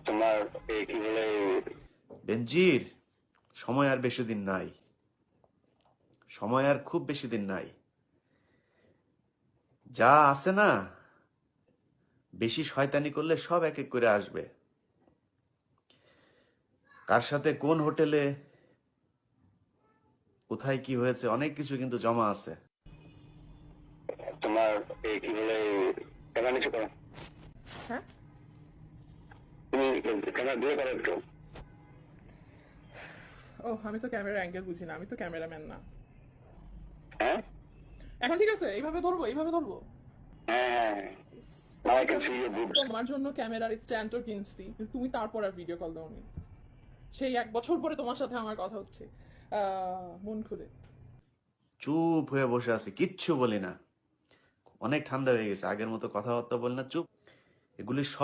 তোমার কি বলে বেনজির, সময় আর বেশি দিন নাই, সময় আর খুব বেশি দিন নাই। যা আছে না, বেশি শয়তানি করলে সব এক এক করে আসবে। কার সাথে কোন হোটেলে কোথায় কি হয়েছে অনেক কিছু কিন্তু জমা আছে। তোমার কি বলে ক্যামেরা নিচু করো। হ্যাঁ, তুমি ক্যামেরা দিয়ে করো একটু। ও আমি তো ক্যামেরা অ্যাঙ্গেল বুঝি না, আমি তো ক্যামেরাম্যান না। হ্যাঁ এখন ঠিক আছে, এইভাবে ধরবো, এইভাবে ধরবো। হ্যাঁ I can see your boobs. তোমার জন্য ক্যামেরার স্ট্যান্ডও কিনছি, কিন্তু তুমি তারপর আর ভিডিও কল দাওনি। সেই 1 বছর পরে তোমার সাথে আমার কথা হচ্ছে, মন খুলে। চুপ হয়ে বসে আছি, কিচ্ছু বলি না। অনেক ঠান্ডা হয়ে গেছে, আগের মতো কথাবার্তা বলি না, চুপ। এগুলি সব